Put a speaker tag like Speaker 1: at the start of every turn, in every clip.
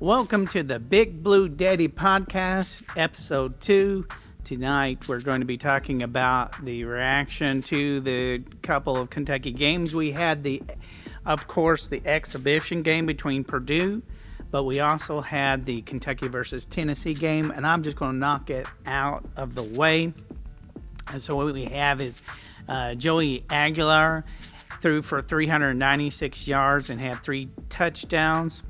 Speaker 1: Welcome to the Big Blue Daddy Podcast, Episode 2. Tonight we're going to be talking about the reaction to the couple of Kentucky games. We had, of course, the exhibition game between Purdue, but we also had the Kentucky versus Tennessee game, and I'm just going to knock it out of the way. And so what we have is Joey Aguilar threw for 396 yards and had 3 touchdowns.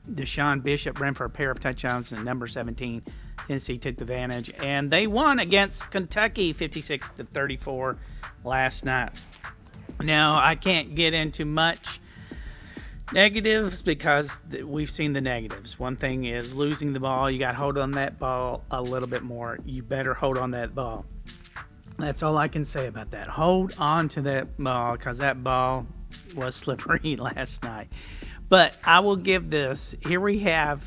Speaker 1: Deshaun Bishop ran for a pair of touchdowns, and number 17, Tennessee took the advantage, and they won against Kentucky 56-34 last night. Now, I can't get into much negatives because we've seen the negatives. One thing is losing the ball. You got to hold on that ball a little bit more. You better hold on that ball. That's all I can say about that. Hold on to that ball because that ball was slippery last night. But I will give this. Here we have,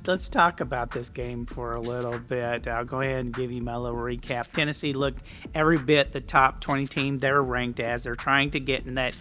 Speaker 1: let's talk about this game for a little bit. I'll go ahead and give you my little recap. Tennessee looked every bit the top 20 team they're ranked as. They're trying to get in that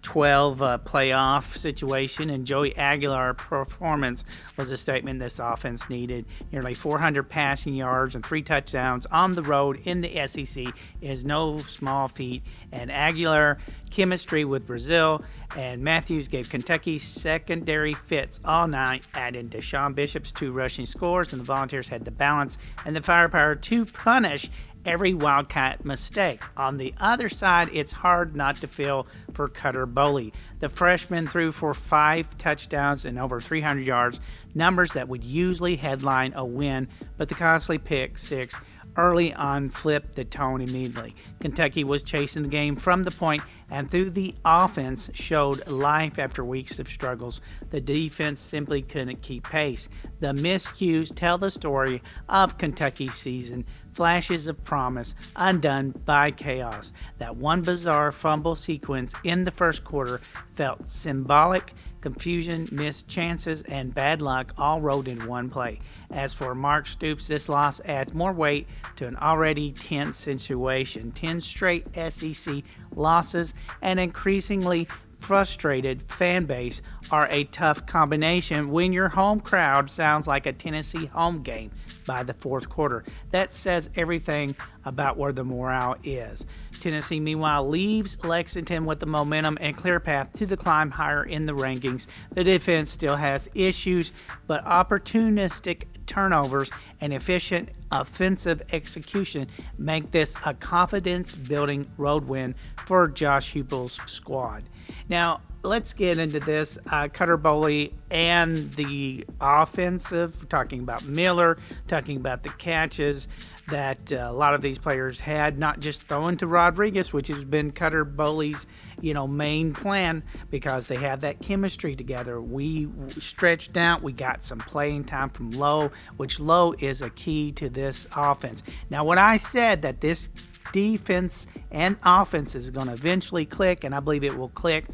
Speaker 1: 12 playoff situation, and Joey Aguilar's performance was a statement this offense needed. Nearly 400 passing yards and 3 touchdowns on the road in the SEC is no small feat, and Aguilar chemistry with Brazil and Matthews gave Kentucky secondary fits all night, adding Deshaun Bishop's 2 rushing scores, and the Volunteers had the balance and the firepower to punish every Wildcat mistake. On the other side, it's hard not to feel for Cutter Boley. The freshman threw for 5 touchdowns and over 300 yards, numbers that would usually headline a win, but the costly pick 6 early on flipped the tone immediately. Kentucky was chasing the game from the point, and through the offense showed life after weeks of struggles. The defense simply couldn't keep pace. The miscues tell the story of Kentucky's season. Flashes of promise undone by chaos. That one bizarre fumble sequence in the first quarter felt symbolic. Confusion, missed chances, and bad luck all rolled in one play. As for Mark Stoops, this loss adds more weight to an already tense situation. 10 straight SEC losses and increasingly frustrated fan base are a tough combination when your home crowd sounds like a Tennessee home game by the fourth quarter. That says everything about where the morale is. Tennessee, meanwhile, leaves Lexington with the momentum and clear path to the climb higher in the rankings. The defense still has issues, but opportunistic turnovers and efficient offensive execution make this a confidence-building road win for Josh Heupel's squad. Now, let's get into this. Cutter Boley and the offensive, talking about Miller, talking about the catches that a lot of these players had, not just throwing to Rodriguez, which has been Cutter Boley's, main plan, because they have that chemistry together. We stretched out. We got some playing time from Lowe, which Lowe is a key to this offense. Now, when I said that this defense and offense is going to eventually click, and I believe it will click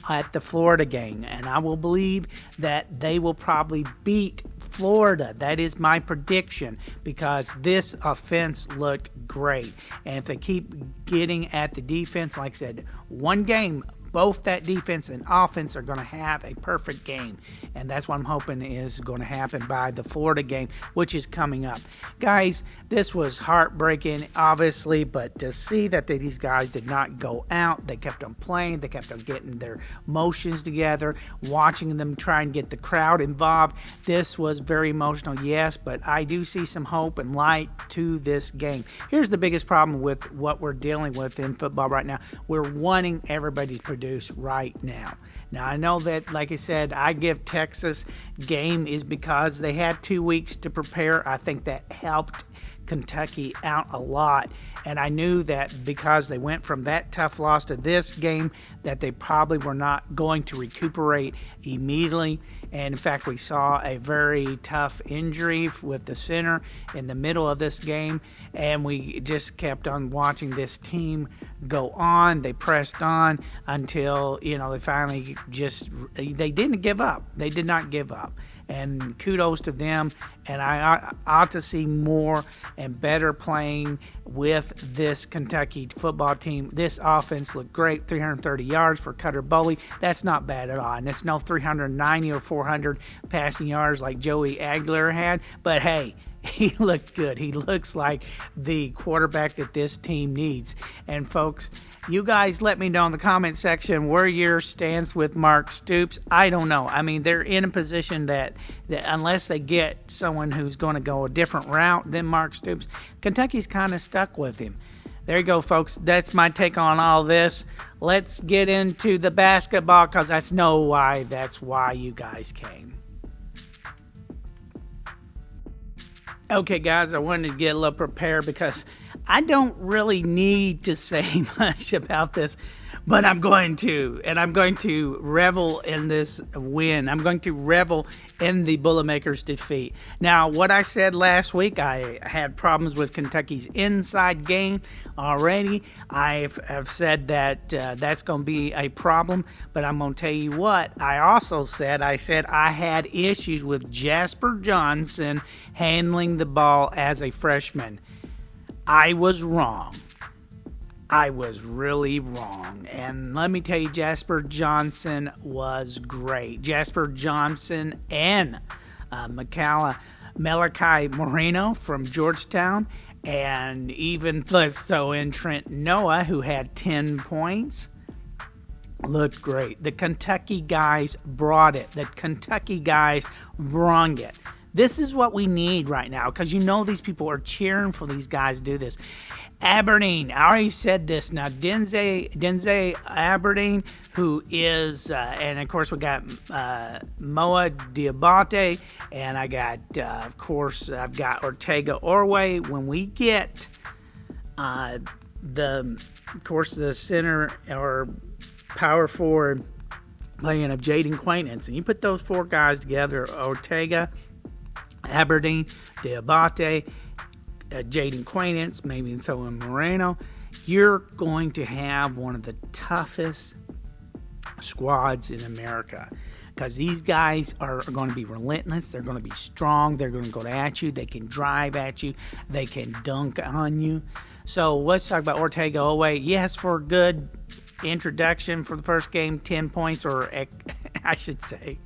Speaker 1: at the Florida game, and I will believe that they will probably beat Florida. That is my prediction, because this offense looked great, and if they keep getting at the defense, like I said, one game, both that defense and offense are going to have a perfect game, and that's what I'm hoping is going to happen by the Florida game, which is coming up. Guys, this was heartbreaking, obviously, but to see that these guys did not go out, they kept on playing, they kept on getting their motions together, watching them try and get the crowd involved. This was very emotional, yes, but I do see some hope and light to this game. Here's the biggest problem with what we're dealing with in football right now. We're wanting everybody to produce right now. Now, I know that, like I said, I give Texas game is because they had 2 weeks to prepare. I think that helped Kentucky out a lot, and I knew that because they went from that tough loss to this game that they probably were not going to recuperate immediately. And in fact, we saw a very tough injury with the center in the middle of this game, and we just kept on watching this team go on. They pressed on until, they finally they didn't give up. They did not give up. and kudos to them. And I ought to see more and better playing with this Kentucky football team. This offense looked great, 330 yards for Cutter Boley. That's not bad at all. And it's no 390 or 400 passing yards like Joey Aguilar had. But, hey, he looked good. He looks like the quarterback that this team needs. And, folks, you guys let me know in the comment section where your stance with Mark Stoops. I don't know. I mean, they're in a position that unless they get someone who's going to go a different route than Mark Stoops, Kentucky's kind of stuck with him. There you go, folks. That's my take on all this. Let's get into the basketball because that's why you guys came. Okay, guys, I wanted to get a little prepared because I don't really need to say much about this, but I'm going to. And I'm going to revel in this win. I'm going to revel in the Boilermakers' defeat. Now, what I said last week, I had problems with Kentucky's inside game already. I have said that that's going to be a problem, but I'm going to tell you what. I said I had issues with Jasper Johnson handling the ball as a freshman. I was wrong. I was really wrong. And let me tell you, Jasper Johnson was great. Jasper Johnson and Malachi Moreno from Georgetown, and even so in Trent Noah, who had 10 points, looked great. The Kentucky guys brought it. The Kentucky guys brung it. This is what we need right now because these people are cheering for these guys to do this. Aberdeen, I already said this. Now, Denze Aberdeen, who is, and of course we got Moa Diabate, and I got, of course, I've got Ortega Orwe. When we get the center or power forward playing of Jaden Quaintance, and you put those four guys together, Ortega, Aberdeen, Diabate, Jaden Quaintance, maybe throw in Moreno, you're going to have one of the toughest squads in America because these guys are going to be relentless. They're going to be strong. They're going to go at you. They can drive at you. They can dunk on you. So let's talk about Ortega Owe. Yes, for a good introduction for the first game, 10 points, or I should say,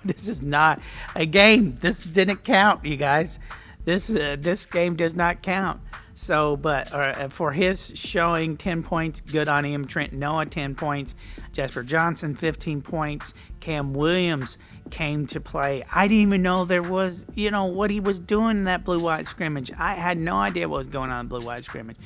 Speaker 1: this is not a game. This didn't count, you guys. This game does not count. So, but for his showing, 10 points, good on him. Trent Noah, 10 points. Jasper Johnson, 15 points. Cam Williams came to play. I didn't even know there was, what he was doing in that blue-white scrimmage. I had no idea what was going on in blue-white scrimmage.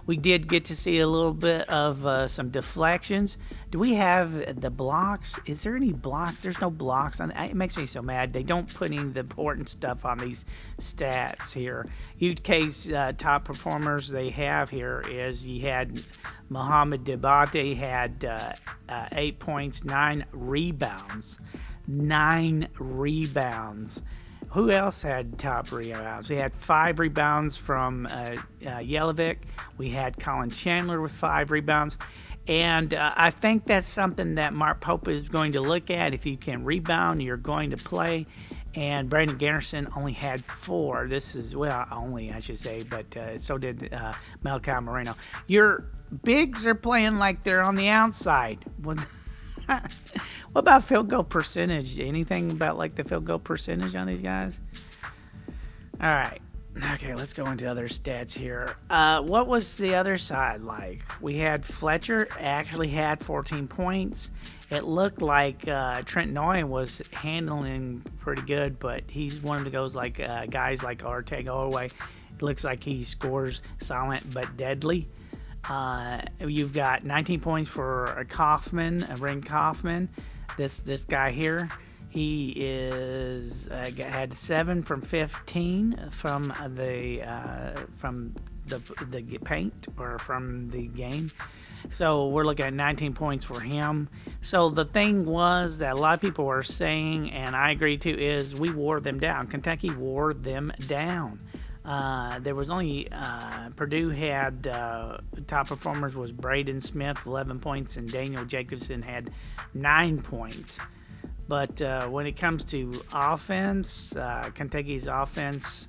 Speaker 1: We did get to see a little bit of some deflections. Do we have the blocks? Is there any blocks? There's no blocks. It makes me so mad. They don't put any of the important stuff on these stats here. UK's top performers they have here is you had Mohamed Diabate had 8 points, 9 rebounds. 9 rebounds. Who else had top rebounds? We had 5 rebounds from Yelovic. We had Colin Chandler with 5 rebounds. And I think that's something that Mark Pope is going to look at. If you can rebound, you're going to play. And Brandon Garrison only had 4. This is, only I should say, but so did Malachi Moreno. Your bigs are playing like they're on the outside. What about field goal percentage? Anything about like the field goal percentage on these guys? All right. Okay, let's go into other stats here. What was the other side like? We had Fletcher actually had 14 points. It looked like Trent Noy was handling pretty good, but he's one of the guys like Ortega Orwe. It looks like he scores silent but deadly. You've got 19 points for Ren Kaufman. This guy here, he is had 7 from 15 from the paint or from the game. So we're looking at 19 points for him. So the thing was that a lot of people were saying, and I agree too, is we wore them down. Kentucky wore them down. There was only Purdue had top performers was Braden Smith 11 points and Daniel Jacobson had 9 points. But when it comes to offense, Kentucky's offense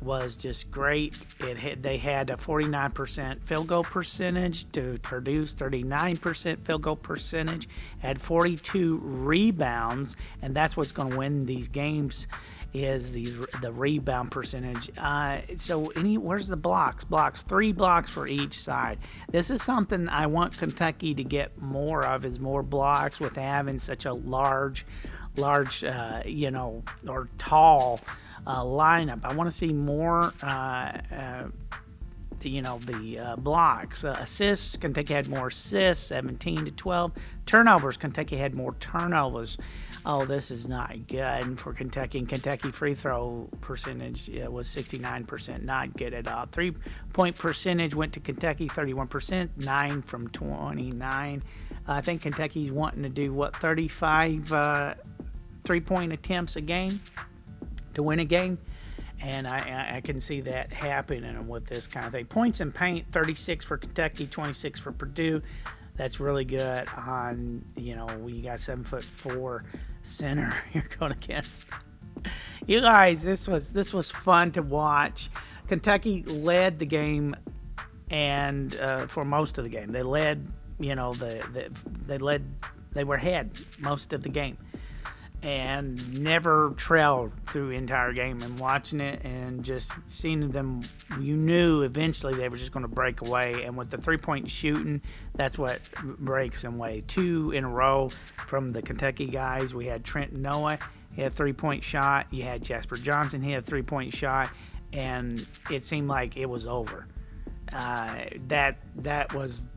Speaker 1: was just great. They had a 49% field goal percentage to Purdue's 39% field goal percentage, had 42 rebounds, and that's what's going to win these games is the rebound percentage. Where's the blocks? 3 blocks for each side. This is something I want Kentucky to get more of, is more blocks with having such a large, or tall lineup. I want to see more, blocks. Assists, Kentucky had more assists, 17-12. Turnovers, Kentucky had more turnovers. Oh, this is not good for Kentucky. And Kentucky free throw percentage was 69%, not good at all. 3-point percentage went to Kentucky, 31%, 9 from 29. I think Kentucky's wanting to do, 35 3-point attempts a game to win a game, and I can see that happening with this kind of thing. Points in paint, 36 for Kentucky, 26 for Purdue. That's really good on, when you got 7'4" center you're going against. You guys, this was fun to watch. Kentucky led the game, and for most of the game, they led. They were ahead most of the game, and never trailed through the entire game. And watching it and just seeing them, you knew eventually they were just going to break away. And with the 3-point shooting, that's what breaks them away. 2 in a row from the Kentucky guys. We had Trenton Noah, he had a 3-point shot. You had Jasper Johnson, he had a 3-point shot. And it seemed like it was over. That was,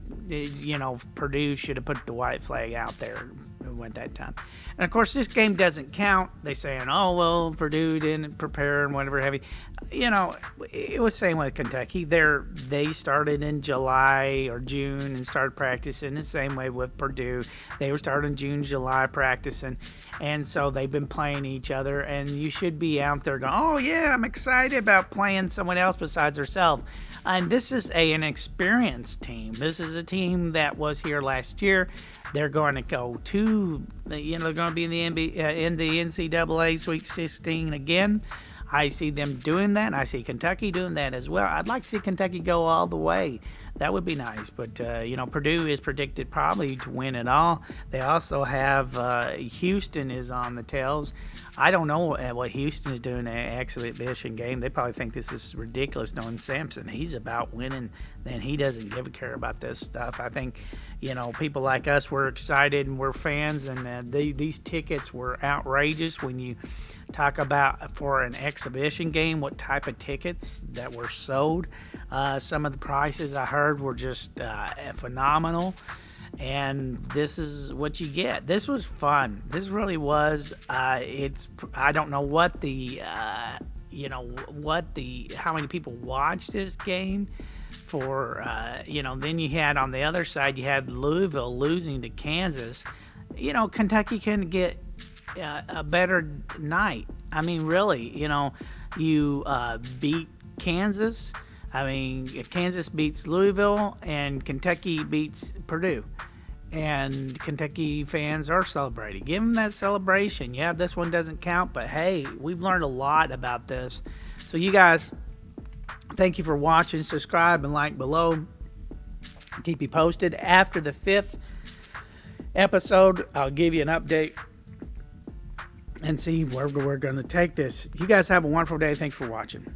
Speaker 1: Purdue should have put the white flag out there. Went that time. And of course this game doesn't count. They saying, oh well, Purdue didn't prepare and whatever heavy. It was same with Kentucky. They started in July or June and started practicing the same way with Purdue. They were starting June, July practicing, and so they've been playing each other. And you should be out there going, oh yeah, I'm excited about playing someone else besides ourselves. And this is an experienced team. This is a team that was here last year. They're going to go to, they're going to be in the NCAA Sweet 16 again. I see them doing that. I see Kentucky doing that as well. I'd like to see Kentucky go all the way. That would be nice. But, Purdue is predicted probably to win it all. They also have Houston is on the tails. I don't know what Houston is doing in an exhibition game. They probably think this is ridiculous knowing Sampson. He's about winning. Then he doesn't give a care about this stuff. I think, people like us, we're excited and we're fans. And these tickets were outrageous when you talk about for an exhibition game, what type of tickets that were sold. Some of the prices I heard were just phenomenal. And this is what you get. This was fun. This really was. I don't know what how many people watched this game for, then you had on the other side, you had Louisville losing to Kansas. Kentucky couldn't get a better night. I mean, really, you beat Kansas. Kansas beats Louisville and Kentucky beats Purdue. And Kentucky fans are celebrating. Give them that celebration. Yeah, this one doesn't count, but hey, we've learned a lot about this. So you guys, thank you for watching. Subscribe and like below. Keep you posted. After the 5th episode, I'll give you an update and see where we're going to take this. You guys have a wonderful day. Thanks for watching.